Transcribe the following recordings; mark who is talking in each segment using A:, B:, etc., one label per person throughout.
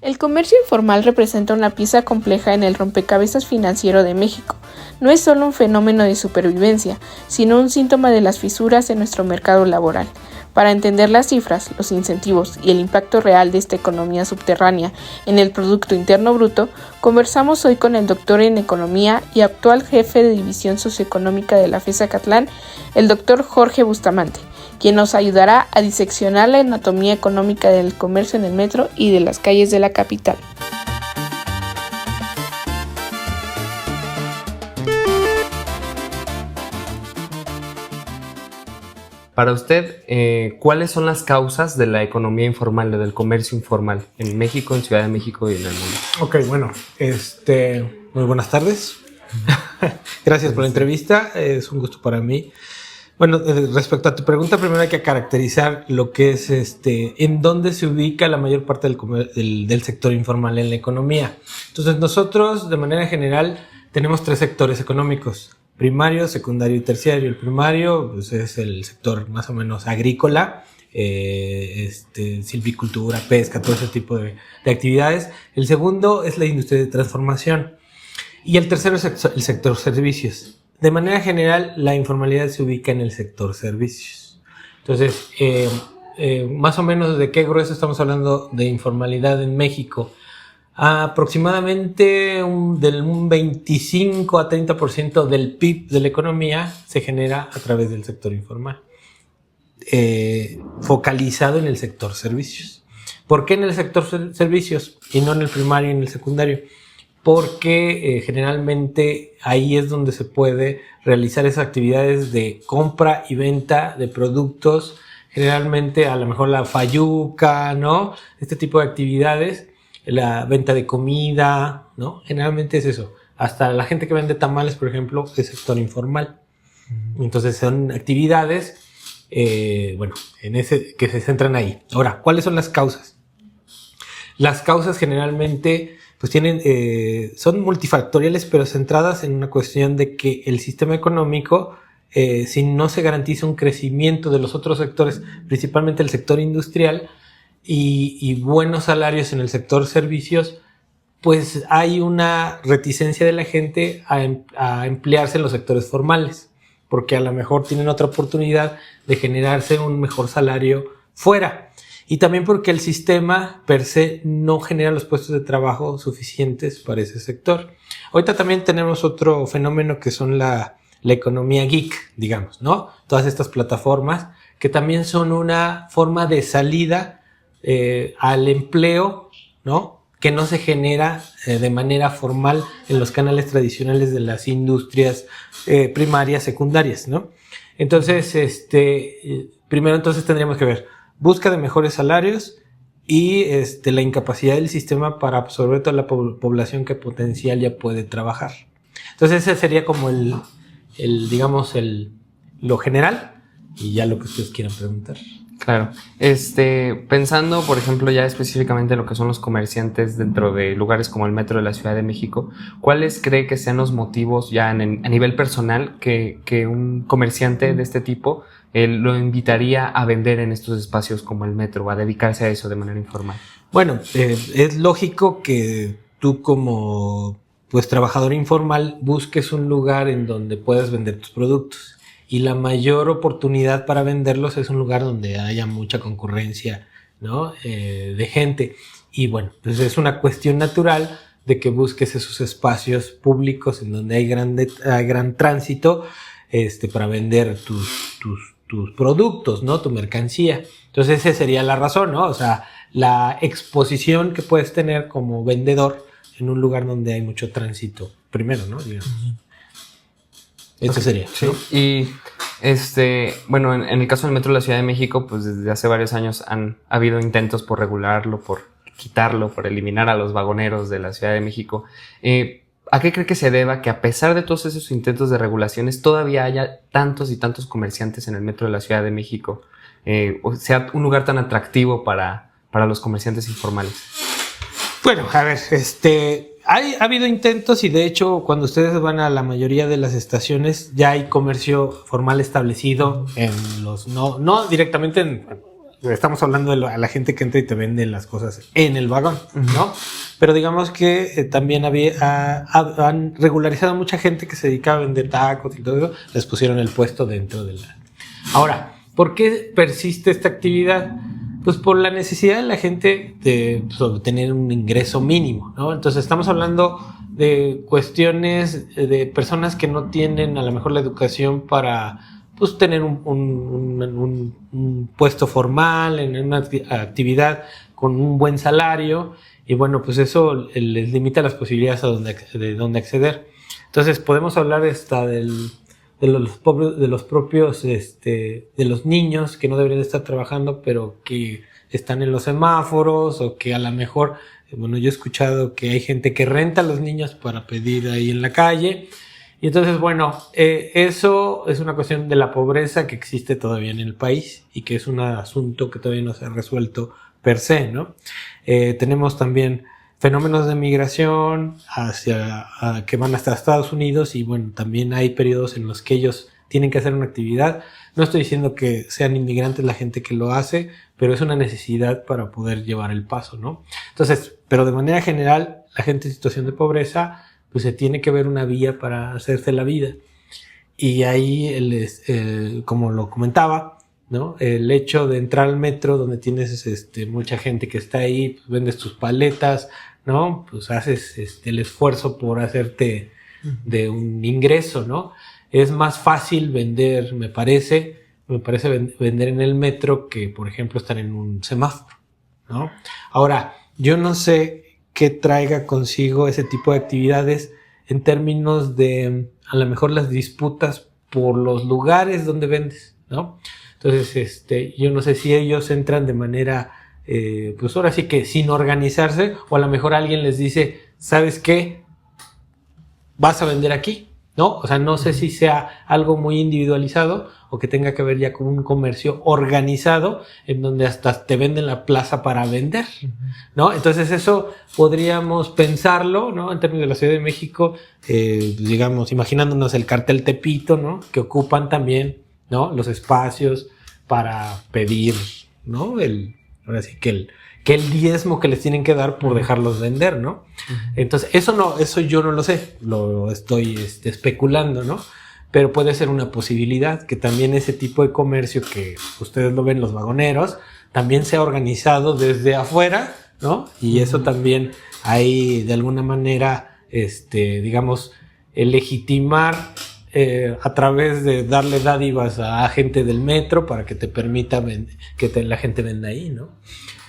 A: El comercio informal representa una pieza compleja en el rompecabezas financiero de México. No es solo un fenómeno de supervivencia, sino un síntoma de las fisuras en nuestro mercado laboral. Para entender las cifras, los incentivos y el impacto real de esta economía subterránea en el Producto Interno Bruto, conversamos hoy con el doctor en Economía y actual jefe de División Socioeconómica de la FES Acatlán, el doctor Jorge Bustamante, quien nos ayudará a diseccionar la anatomía económica del comercio en el metro y de las calles de la capital.
B: Para usted, ¿cuáles son las causas de la economía informal, del comercio informal en México, en Ciudad de México y en el mundo?
C: Ok, bueno, muy buenas tardes. Gracias por la entrevista, es un gusto para mí. Bueno, respecto a tu pregunta, primero hay que caracterizar lo que es en dónde se ubica la mayor parte del sector informal en la economía. Entonces, nosotros, de manera general, tenemos 3 sectores económicos: primario, secundario y terciario. El primario pues, es el sector más o menos agrícola, silvicultura, pesca, todo ese tipo de actividades. El segundo es la industria de transformación. Y el tercero es el sector servicios. De manera general, la informalidad se ubica en el sector servicios. Entonces, más o menos, ¿de qué grueso estamos hablando de informalidad en México? Aproximadamente del 25 a 30% del PIB de la economía se genera a través del sector informal, focalizado en el sector servicios. ¿Por qué en el sector servicios y no en el primario y en el secundario? Porque generalmente ahí es donde se puede realizar esas actividades de compra y venta de productos, generalmente a lo mejor la fayuca, ¿no? Este tipo de actividades, la venta de comida, ¿no? Generalmente es eso. Hasta la gente que vende tamales, por ejemplo, es sector informal. Entonces son actividades, que se centran ahí. Ahora, ¿cuáles son las causas? Las causas generalmente pues son multifactoriales, pero centradas en una cuestión de que el sistema económico, si no se garantiza un crecimiento de los otros sectores, principalmente el sector industrial, y buenos salarios en el sector servicios, pues hay una reticencia de la gente a emplearse en los sectores formales, porque a lo mejor tienen otra oportunidad de generarse un mejor salario fuera. Y también porque el sistema per se no genera los puestos de trabajo suficientes para ese sector. Ahorita también tenemos otro fenómeno que son la economía geek, digamos, ¿no? Todas estas plataformas que también son una forma de salida al empleo, ¿no? Que no se genera de manera formal en los canales tradicionales de las industrias primarias, secundarias, ¿no? Entonces, primero entonces tendríamos que ver busca de mejores salarios y la incapacidad del sistema para absorber toda la población que potencial ya puede trabajar. Entonces ese sería como lo general, y ya lo que ustedes quieran preguntar.
B: Claro. Pensando, por ejemplo, ya específicamente en lo que son los comerciantes dentro de lugares como el metro de la Ciudad de México, ¿cuáles cree que sean los motivos ya a nivel personal que un comerciante de este tipo lo invitaría a vender en estos espacios como el metro, a dedicarse a eso de manera informal?
C: Bueno, es lógico que tú como trabajador informal busques un lugar en donde puedas vender tus productos. Y la mayor oportunidad para venderlos es un lugar donde haya mucha concurrencia, ¿no? De gente. Y bueno, pues es una cuestión natural de que busques esos espacios públicos en donde hay gran tránsito para vender tus productos, ¿no? Tu mercancía. Entonces esa sería la razón, ¿no? O sea, la exposición que puedes tener como vendedor en un lugar donde hay mucho tránsito, primero, ¿no? Digamos. Eso sería,
B: sí.
C: ¿no?
B: Y bueno, en el caso del metro de la Ciudad de México, pues desde hace varios años ha habido intentos por regularlo, por quitarlo, por eliminar a los vagoneros de la Ciudad de México. ¿A qué cree que se deba que a pesar de todos esos intentos de regulaciones todavía haya tantos y tantos comerciantes en el metro de la Ciudad de México? O sea, un lugar tan atractivo para los comerciantes informales.
C: Bueno, a ver, ha habido intentos y de hecho cuando ustedes van a la mayoría de las estaciones ya hay comercio formal establecido en no directamente estamos hablando de a la gente que entra y te vende las cosas en el vagón, ¿no? Pero digamos que también han regularizado a mucha gente que se dedicaba a vender tacos y todo eso, les pusieron el puesto dentro de la... Ahora, ¿por qué persiste esta actividad? Pues por la necesidad de la gente de tener un ingreso mínimo, ¿no? Entonces estamos hablando de cuestiones de personas que no tienen a lo mejor la educación para pues tener un puesto formal en una actividad con un buen salario, y bueno, pues eso les limita las posibilidades de dónde acceder. Entonces podemos hablar de los propios, de los niños que no deberían estar trabajando, pero que están en los semáforos, o que a lo mejor, bueno, yo he escuchado que hay gente que renta a los niños para pedir ahí en la calle. Y entonces, bueno, eso es una cuestión de la pobreza que existe todavía en el país y que es un asunto que todavía no se ha resuelto per se, ¿no? Tenemos también fenómenos de migración que van hasta Estados Unidos, y bueno, también hay periodos en los que ellos tienen que hacer una actividad. No estoy diciendo que sean inmigrantes la gente que lo hace, pero es una necesidad para poder llevar el paso, ¿no? Entonces, pero de manera general, la gente en situación de pobreza, pues se tiene que ver una vía para hacerse la vida. Y ahí, como lo comentaba, ¿no? El hecho de entrar al metro, donde tienes mucha gente que está ahí, pues vendes tus paletas, ¿no? Pues haces el esfuerzo por hacerte de un ingreso, ¿no? Es más fácil vender, me parece vender en el metro que, por ejemplo, estar en un semáforo, ¿no? Ahora, yo no sé qué traiga consigo ese tipo de actividades en términos de, a lo mejor, las disputas por los lugares donde vendes, ¿no? Entonces, yo no sé si ellos entran de manera, pues ahora sí que sin organizarse, o a lo mejor alguien les dice, ¿sabes qué? Vas a vender aquí, ¿no? O sea, no sé si sea algo muy individualizado o que tenga que ver ya con un comercio organizado en donde hasta te venden la plaza para vender, ¿no? Entonces eso podríamos pensarlo, ¿no? En términos de la Ciudad de México, digamos, imaginándonos el cartel Tepito, ¿no? Que ocupan también, ¿no? Los espacios para pedir, ¿no? Ahora sí que el diezmo que les tienen que dar por dejarlos vender, ¿no? Entonces, eso yo no lo sé, lo estoy especulando, ¿no? Pero puede ser una posibilidad que también ese tipo de comercio que ustedes lo ven, los vagoneros, también sea organizado desde afuera, ¿no? Y eso también hay de alguna manera, digamos, el legitimar a través de darle dádivas a gente del metro para que te permita la gente venda ahí, ¿no?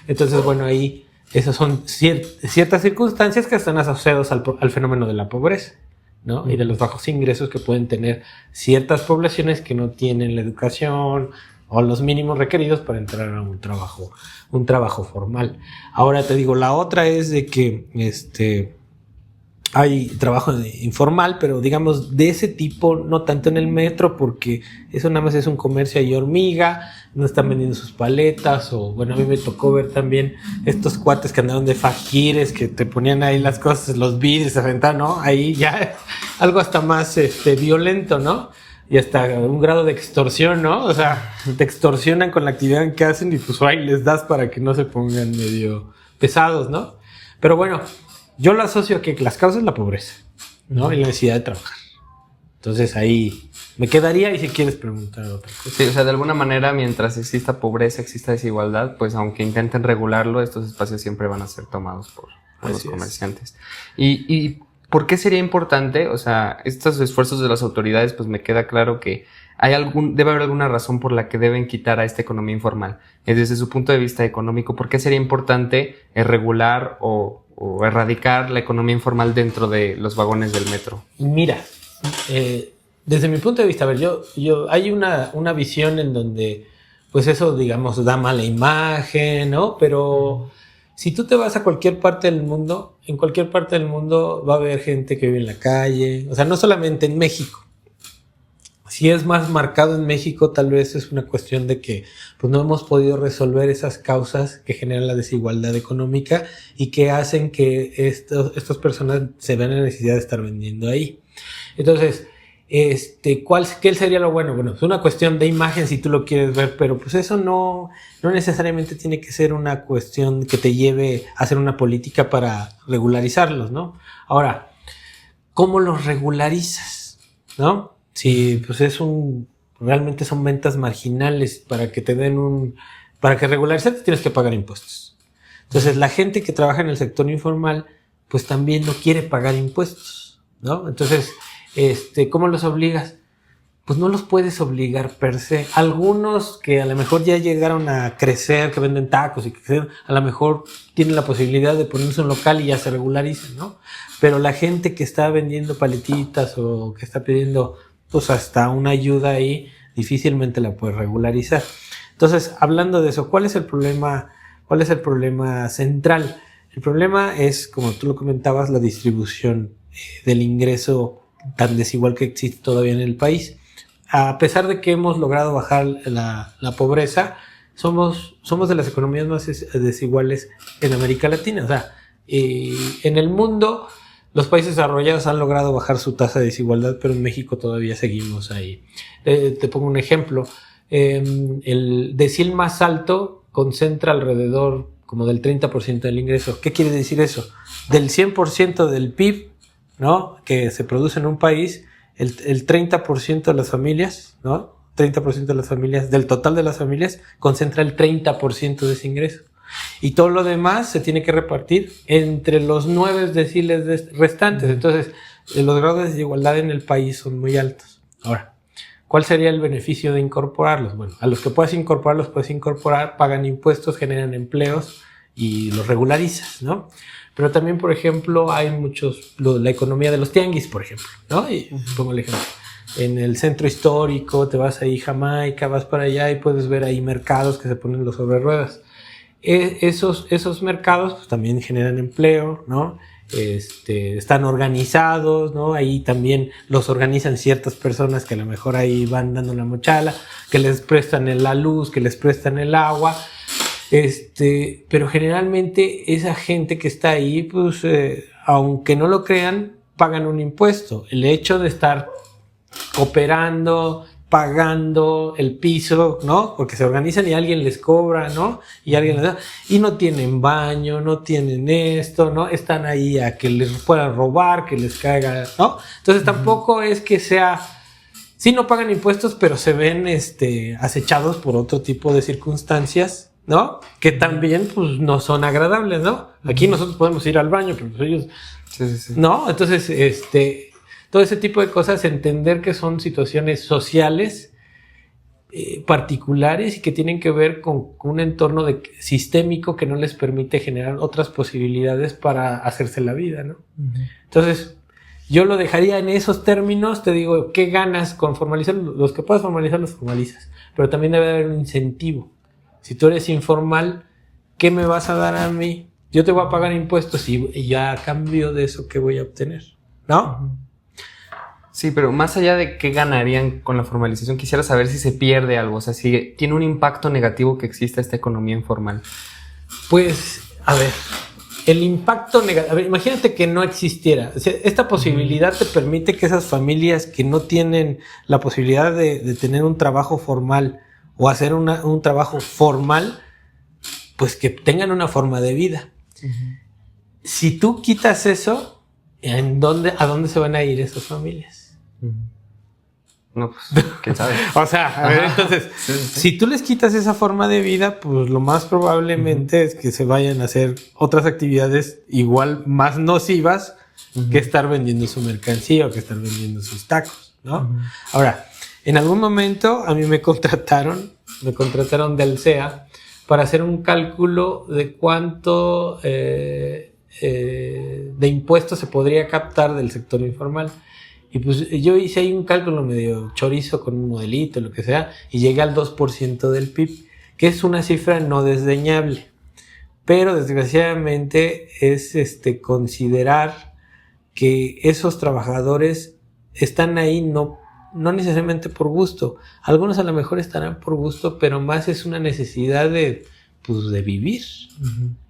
C: Entonces, bueno, ahí esas son ciertas circunstancias que están asociadas al fenómeno de la pobreza, ¿no? Y de los bajos ingresos que pueden tener ciertas poblaciones que no tienen la educación o los mínimos requeridos para entrar a un trabajo formal. Ahora te digo, la otra es de que hay trabajo informal, pero digamos de ese tipo, no tanto en el metro, porque eso nada más es un comercio ahí hormiga, no están vendiendo sus paletas, o bueno, a mí me tocó ver también estos cuates que andaban de faquires, que te ponían ahí las cosas, los vidrios, se aventaban, ¿no? Ahí ya algo hasta más violento, ¿no? Y hasta un grado de extorsión, ¿no? O sea, te extorsionan con la actividad que hacen y pues ahí les das para que no se pongan medio pesados, ¿no? Pero bueno, yo lo asocio a que las causas es la pobreza, ¿no? Y la necesidad de trabajar. Entonces ahí me quedaría, y si quieres preguntar otra cosa.
B: Sí, o sea, de alguna manera, mientras exista pobreza, exista desigualdad, pues aunque intenten regularlo, estos espacios siempre van a ser tomados por los comerciantes. ¿Y por qué sería importante? O sea, estos esfuerzos de las autoridades, pues me queda claro que debe haber alguna razón por la que deben quitar a esta economía informal. Desde su punto de vista económico, ¿por qué sería importante regular o erradicar la economía informal dentro de los vagones del metro?
C: Mira, desde mi punto de vista, a ver, yo hay una visión en donde, pues eso, digamos, da mala imagen, ¿no? Pero si tú te vas a cualquier parte del mundo, en cualquier parte del mundo va a haber gente que vive en la calle, o sea, no solamente en México. Si es más marcado en México, tal vez es una cuestión de que pues no hemos podido resolver esas causas que generan la desigualdad económica y que hacen que estas personas se vean la necesidad de estar vendiendo ahí. Entonces, ¿Qué sería lo bueno? Bueno, es una cuestión de imagen si tú lo quieres ver, pero pues eso no necesariamente tiene que ser una cuestión que te lleve a hacer una política para regularizarlos, ¿no? Ahora, ¿cómo los regularizas? ¿No? Si pues realmente son ventas marginales para que te den para que regularizarte tienes que pagar impuestos. Entonces la gente que trabaja en el sector informal pues también no quiere pagar impuestos, ¿no? Entonces, ¿cómo los obligas? Pues no los puedes obligar per se. Algunos que a lo mejor ya llegaron a crecer, que venden tacos y que a lo mejor tienen la posibilidad de ponerse un local y ya se regularizan, ¿no? Pero la gente que está vendiendo paletitas o que está pidiendo pues hasta una ayuda ahí, difícilmente la puedes regularizar. Entonces, hablando de eso, ¿cuál es el problema central? El problema es, como tú lo comentabas, la distribución del ingreso tan desigual que existe todavía en el país. A pesar de que hemos logrado bajar la pobreza, somos de las economías más desiguales en América Latina. O sea, en el mundo, los países desarrollados han logrado bajar su tasa de desigualdad, pero en México todavía seguimos ahí. Te pongo un ejemplo. El decil más alto concentra alrededor como del 30% del ingreso. ¿Qué quiere decir eso? Del 100% del PIB, ¿no?, que se produce en un país, el 30% de las familias, ¿no?, 30% de las familias, del total de las familias, concentra el 30% de ese ingreso. Y todo lo demás se tiene que repartir entre los 9 deciles restantes. Entonces, los grados de desigualdad en el país son muy altos. Ahora, ¿cuál sería el beneficio de incorporarlos? Bueno, a los que puedes incorporar, pagan impuestos, generan empleos y los regularizas, ¿no? Pero también, por ejemplo, hay la economía de los tianguis, por ejemplo, ¿no? Y pongo el ejemplo. En el centro histórico, te vas ahí Jamaica, vas para allá y puedes ver ahí mercados que se ponen los sobre ruedas. Esos mercados pues, también generan empleo, ¿no? Están organizados, ¿no? Ahí también los organizan ciertas personas que a lo mejor ahí van dando la mochila, que les prestan la luz, que les prestan el agua. Pero generalmente esa gente que está ahí, pues, aunque no lo crean, pagan un impuesto. El hecho de estar cooperando, pagando el piso, ¿no? Porque se organizan y alguien les cobra, ¿no? Y alguien les da, y no tienen baño, no tienen esto, ¿no? Están ahí a que les puedan robar, que les caiga, ¿no? Entonces tampoco es que sea, sí no pagan impuestos, pero se ven acechados por otro tipo de circunstancias, ¿no? Que también, pues, no son agradables, ¿no? Aquí nosotros podemos ir al baño, pero pues ellos, sí. ¿No? Entonces, todo ese tipo de cosas, entender que son situaciones sociales particulares y que tienen que ver con un entorno sistémico que no les permite generar otras posibilidades para hacerse la vida, ¿no? Uh-huh. Entonces, yo lo dejaría en esos términos. Te digo, ¿qué ganas con formalizar? Los que puedas formalizar, los formalizas. Pero también debe haber un incentivo. Si tú eres informal, ¿qué me vas a dar a mí? Yo te voy a pagar impuestos y ya a cambio de eso, ¿qué voy a obtener? ¿No? Uh-huh.
B: Sí, pero más allá de qué ganarían con la formalización, quisiera saber si se pierde algo, o sea, si tiene un impacto negativo que exista esta economía informal.
C: Pues, a ver, el impacto negativo, a ver, imagínate que no existiera. O sea, esta posibilidad te permite que esas familias que no tienen la posibilidad de tener un trabajo formal o hacer un trabajo formal, pues que tengan una forma de vida. Uh-huh. Si tú quitas eso, ¿a dónde se van a ir esas familias?
B: No, pues, quién sabe.
C: O sea, a ver, entonces, sí. Si tú les quitas esa forma de vida, pues lo más probablemente es que se vayan a hacer otras actividades igual más nocivas que estar vendiendo su mercancía o que estar vendiendo sus tacos, ¿no? Ahora, en algún momento a mí me contrataron de Alsea para hacer un cálculo de cuánto de impuestos se podría captar del sector informal. Y pues yo hice ahí un cálculo medio chorizo con un modelito, lo que sea, y llegué al 2% del PIB, que es una cifra no desdeñable. Pero desgraciadamente es considerar que esos trabajadores están ahí no necesariamente por gusto. Algunos a lo mejor estarán por gusto, pero más es una necesidad de vivir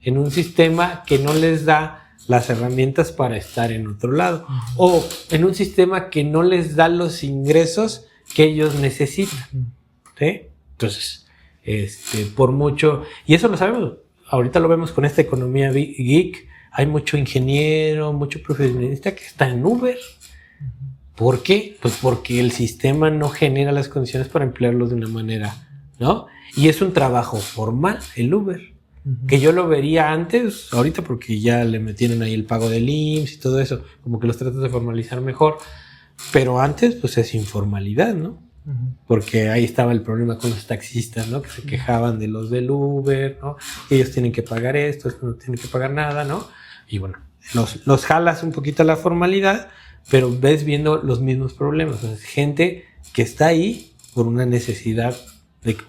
C: en un sistema que no les da las herramientas para estar en otro lado o en un sistema que no les da los ingresos que ellos necesitan, ¿sí? Entonces, por mucho, y eso lo sabemos, ahorita lo vemos con esta economía geek, hay mucho ingeniero, mucho profesionista que está en Uber. ¿Por qué? Pues porque el sistema no genera las condiciones para emplearlos de una manera, ¿no? Y es un trabajo formal, el Uber. Que yo lo vería antes, ahorita porque ya le metieron ahí el pago del IMSS y todo eso, como que los tratas de formalizar mejor, pero antes pues es informalidad, ¿no? Porque ahí estaba el problema con los taxistas, ¿no? Que se quejaban de los del Uber, ¿no? Ellos tienen que pagar esto, no tienen que pagar nada, ¿no? Y bueno, los jalas un poquito a la formalidad, pero ves viendo los mismos problemas. O sea, gente que está ahí por una necesidad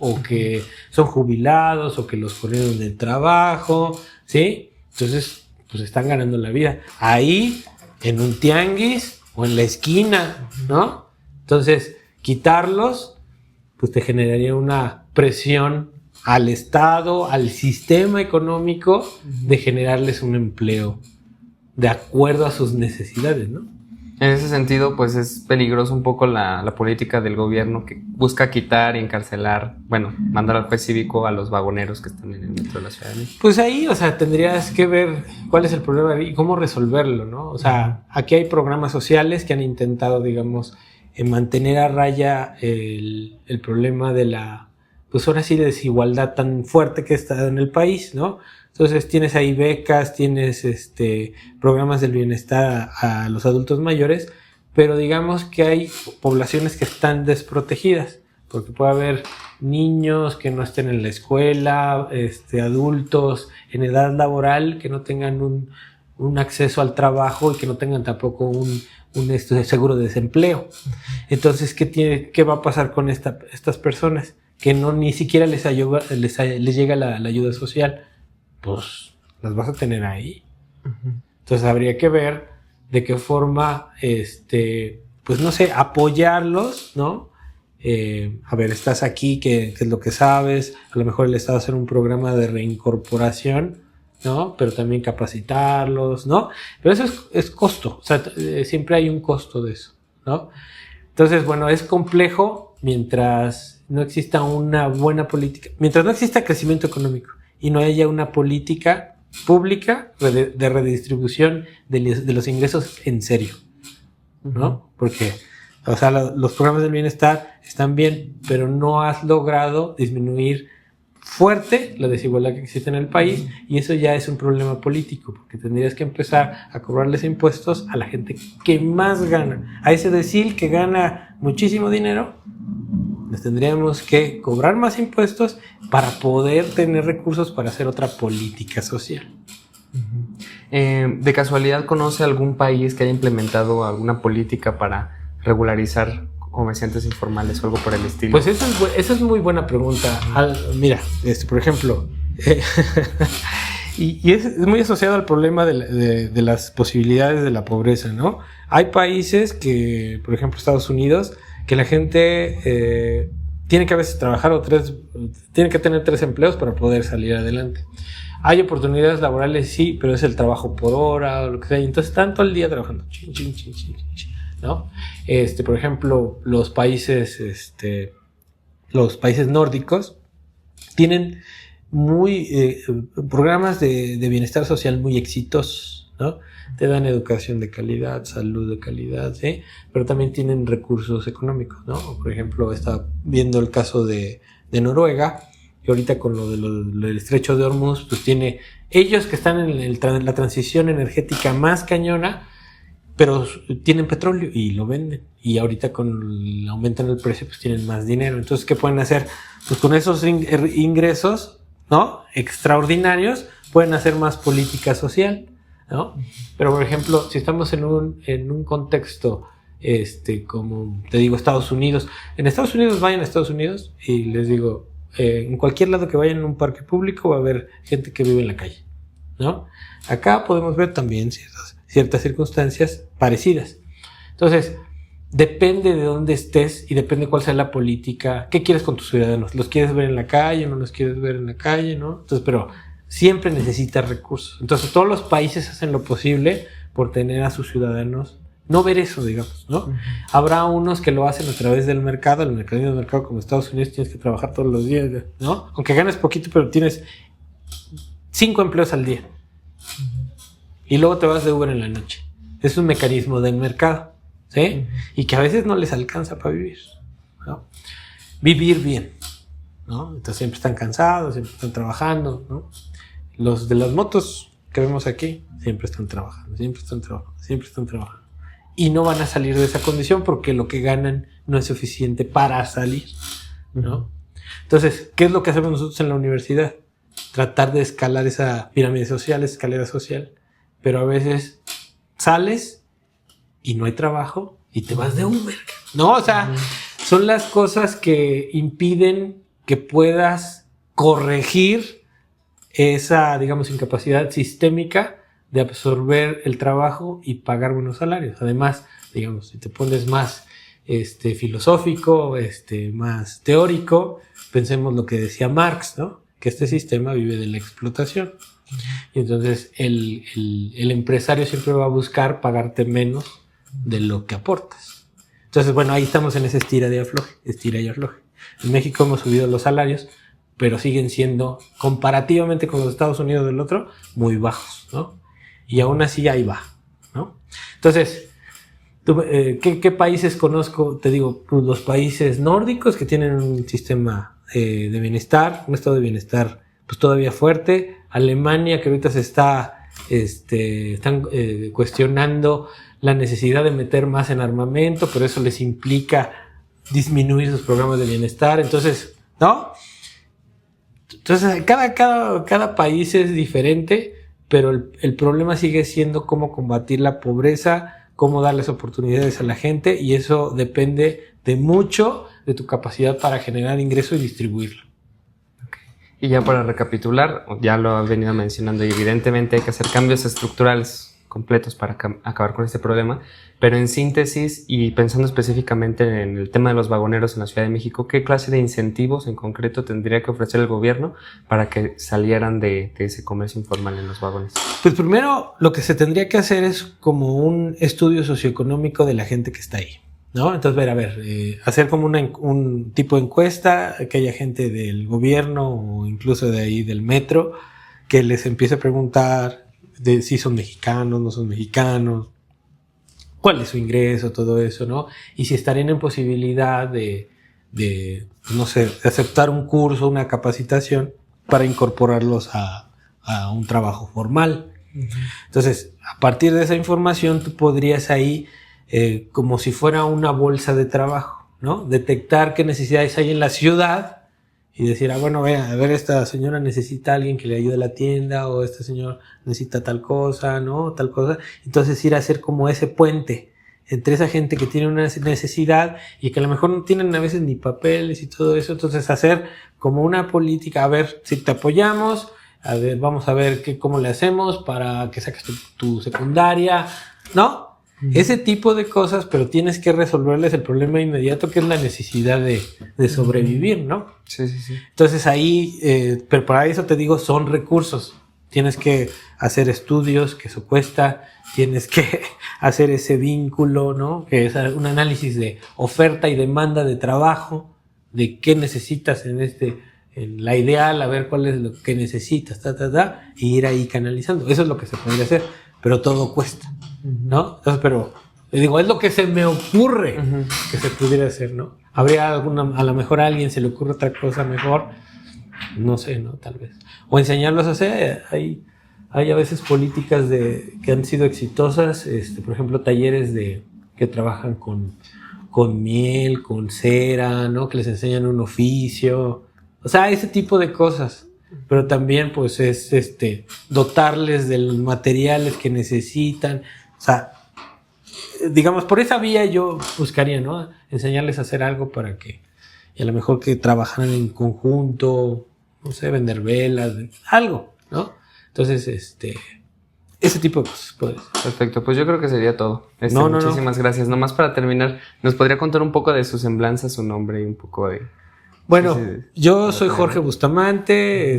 C: o que son jubilados o que los corrieron del trabajo, ¿sí? Entonces, pues están ganando la vida. Ahí, en un tianguis o en la esquina, ¿no? Entonces, quitarlos, pues te generaría una presión al Estado, al sistema económico, de generarles un empleo de acuerdo a sus necesidades, ¿no?
B: En ese sentido, pues es peligroso un poco la política del gobierno que busca quitar y encarcelar, bueno, mandar al juez cívico a los vagoneros que están en el metro de la Ciudad de México.
C: Pues ahí, o sea, tendrías que ver cuál es el problema y cómo resolverlo, ¿no? O sea, aquí hay programas sociales que han intentado, digamos, mantener a raya el problema de la, pues ahora sí, desigualdad tan fuerte que está en el país, ¿no? Entonces tienes ahí becas, tienes programas del bienestar a los adultos mayores, pero digamos que hay poblaciones que están desprotegidas, porque puede haber niños que no estén en la escuela, adultos en edad laboral que no tengan un acceso al trabajo y que no tengan tampoco un seguro de desempleo. Entonces, ¿qué va a pasar con estas personas? Que no ni siquiera les llega la ayuda social. Pues las vas a tener ahí. Entonces habría que ver de qué forma, pues no sé, apoyarlos, ¿no? A ver, estás aquí, ¿qué es lo que sabes? A lo mejor el Estado hacer un programa de reincorporación, ¿no? Pero también capacitarlos, ¿no? Pero eso es costo, o sea, siempre hay un costo de eso, ¿no? Entonces, bueno, es complejo mientras no exista una buena política, mientras no exista crecimiento económico y no haya una política pública de redistribución de los ingresos en serio, ¿no? Porque, o sea, los programas del bienestar están bien, pero no has logrado disminuir fuerte la desigualdad que existe en el país, y eso ya es un problema político, porque tendrías que empezar a cobrarles impuestos a la gente que más gana, a ese decil que gana muchísimo dinero. Les tendríamos que cobrar más impuestos para poder tener recursos para hacer otra política social.
B: ¿De casualidad conoce algún país que haya implementado alguna política para regularizar comerciantes informales o algo por el estilo?
C: Pues esa es muy buena pregunta. Mira, por ejemplo, y es muy asociado al problema de las posibilidades de la pobreza, ¿no? Hay países que, por ejemplo, Estados Unidos, que la gente tiene que a veces trabajar tiene que tener 3 empleos para poder salir adelante. Hay oportunidades laborales, sí, pero es el trabajo por hora o lo que sea. Y entonces están todo el día trabajando, ¿no? Por ejemplo, los países nórdicos tienen programas de bienestar social muy exitosos, ¿no? Te dan educación de calidad, salud de calidad, ¿sí? Pero también tienen recursos económicos, ¿no? Por ejemplo, estaba viendo el caso de Noruega, que ahorita con lo del estrecho de Hormuz, pues tiene ellos que están en la transición energética más cañona, pero tienen petróleo y lo venden. Y ahorita aumentan el precio, pues tienen más dinero. Entonces, ¿qué pueden hacer? Pues con esos ingresos, ¿no? Extraordinarios, pueden hacer más política social, ¿no? Pero, por ejemplo, si estamos en un contexto, como te digo, Estados Unidos. En Estados Unidos, vayan a Estados Unidos y les digo, en cualquier lado que vayan en un parque público va a haber gente que vive en la calle, ¿no? Acá podemos ver también ciertas circunstancias parecidas. Entonces, depende de dónde estés y depende cuál sea la política. ¿Qué quieres con tus ciudadanos? ¿Los quieres ver en la calle? ¿No los quieres ver en la calle? ¿No? Entonces, pero siempre necesita recursos. Entonces todos los países hacen lo posible por tener a sus ciudadanos, no ver eso, digamos, ¿no? Uh-huh. Habrá unos que lo hacen a través del mercado, el mecanismo del mercado, como Estados Unidos, tienes que trabajar todos los días, ¿no? Aunque ganes poquito, pero tienes 5 empleos al día. Uh-huh. Y luego te vas de Uber en la noche. Es un mecanismo del mercado, ¿sí? Uh-huh. Y que a veces no les alcanza para vivir, ¿no? Vivir bien, ¿no? Entonces siempre están cansados, siempre están trabajando, ¿no? Los de las motos que vemos aquí siempre están trabajando. Y no van a salir de esa condición porque lo que ganan no es suficiente para salir, ¿no? Entonces, ¿qué es lo que hacemos nosotros en la universidad? Tratar de escalar esa pirámide social, escalera social, pero a veces sales y no hay trabajo y te vas de Uber, ¿no? O sea, son las cosas que impiden que puedas corregir esa, digamos, incapacidad sistémica de absorber el trabajo y pagar buenos salarios. Además, digamos, si te pones más filosófico, más teórico, pensemos lo que decía Marx, ¿no? Que este sistema vive de la explotación. Y entonces el empresario siempre va a buscar pagarte menos de lo que aportas. Entonces, bueno, ahí estamos en ese estira y afloje. En México hemos subido los salarios, pero siguen siendo, comparativamente con los Estados Unidos del otro, muy bajos, ¿no? Y aún así ahí va, ¿no? Entonces, ¿qué países conozco? Te digo, pues los países nórdicos que tienen un sistema de bienestar, un estado de bienestar pues todavía fuerte. Alemania, que ahorita se están cuestionando la necesidad de meter más en armamento, pero eso les implica disminuir sus programas de bienestar. Entonces, ¿no? Entonces, cada país es diferente, pero el problema sigue siendo cómo combatir la pobreza, cómo darles oportunidades a la gente, y eso depende de mucho de tu capacidad para generar ingreso y distribuirlo.
B: Okay. Y ya para recapitular, ya lo has venido mencionando, y evidentemente hay que hacer cambios estructurales completos para acabar con este problema, pero en síntesis y pensando específicamente en el tema de los vagoneros en la Ciudad de México, ¿qué clase de incentivos en concreto tendría que ofrecer el gobierno para que salieran de ese comercio informal en los vagones?
C: Pues primero lo que se tendría que hacer es como un estudio socioeconómico de la gente que está ahí, ¿no? Entonces, hacer como un tipo de encuesta, que haya gente del gobierno o incluso de ahí del metro que les empiece a preguntar de si son mexicanos, no son mexicanos, cuál es su ingreso, todo eso, ¿no? Y si estarían en posibilidad de aceptar un curso, una capacitación para incorporarlos a un trabajo formal. Uh-huh. Entonces, a partir de esa información, tú podrías ahí, como si fuera una bolsa de trabajo, ¿no? Detectar qué necesidades hay en la ciudad y decir, bueno, a ver, esta señora necesita a alguien que le ayude a la tienda, o este señor necesita tal cosa, ¿no? Tal cosa. Entonces ir a hacer como ese puente entre esa gente que tiene una necesidad y que a lo mejor no tienen a veces ni papeles y todo eso. Entonces hacer como una política, a ver si te apoyamos, a ver, vamos a ver cómo le hacemos para que saques tu secundaria, ¿no? Ese tipo de cosas, pero tienes que resolverles el problema inmediato, que es la necesidad de sobrevivir, ¿no?
B: Sí.
C: Entonces ahí, pero para eso te digo, son recursos. Tienes que hacer estudios, que eso cuesta, tienes que hacer ese vínculo, ¿no? Que es un análisis de oferta y demanda de trabajo, de qué necesitas en la ideal, a ver cuál es lo que necesitas, y ir ahí canalizando. Eso es lo que se podría hacer, pero todo cuesta, ¿no? Entonces, pero digo, es lo que se me ocurre que se pudiera hacer, ¿no? Habría a lo mejor a alguien se le ocurre otra cosa mejor, no sé, ¿no? Tal vez. O enseñarlos a hacer. Hay a veces políticas que han sido exitosas, por ejemplo, talleres que trabajan con miel, con cera, ¿no? Que les enseñan un oficio. O sea, ese tipo de cosas. Pero también, pues, es dotarles de los materiales que necesitan. O sea, digamos, por esa vía yo buscaría, ¿no? Enseñarles a hacer algo para que, y a lo mejor que trabajaran en conjunto, no sé, vender velas, algo, ¿no? Entonces, ese tipo de cosas puede ser.
B: Perfecto, pues yo creo que sería todo. Muchísimas gracias. Nomás para terminar, ¿nos podría contar un poco de su semblanza, su nombre y un poco de
C: Bueno,
B: Sí.
C: yo soy Jorge Bustamante,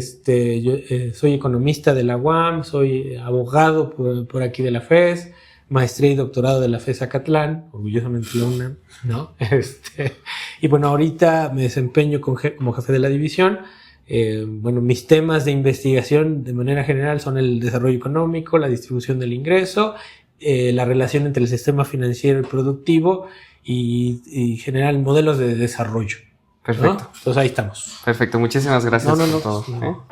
C: yo soy economista de la UAM, soy abogado por aquí de la FES, maestría y doctorado de la FES Acatlán, orgullosamente la UNAM, ¿no? Y bueno, ahorita me desempeño como jefe de la división. Bueno, mis temas de investigación de manera general son el desarrollo económico, la distribución del ingreso, la relación entre el sistema financiero y productivo y general modelos de desarrollo.
B: Perfecto.
C: ¿No? Entonces ahí estamos.
B: Perfecto, muchísimas gracias
C: No,
B: por todo.
C: no.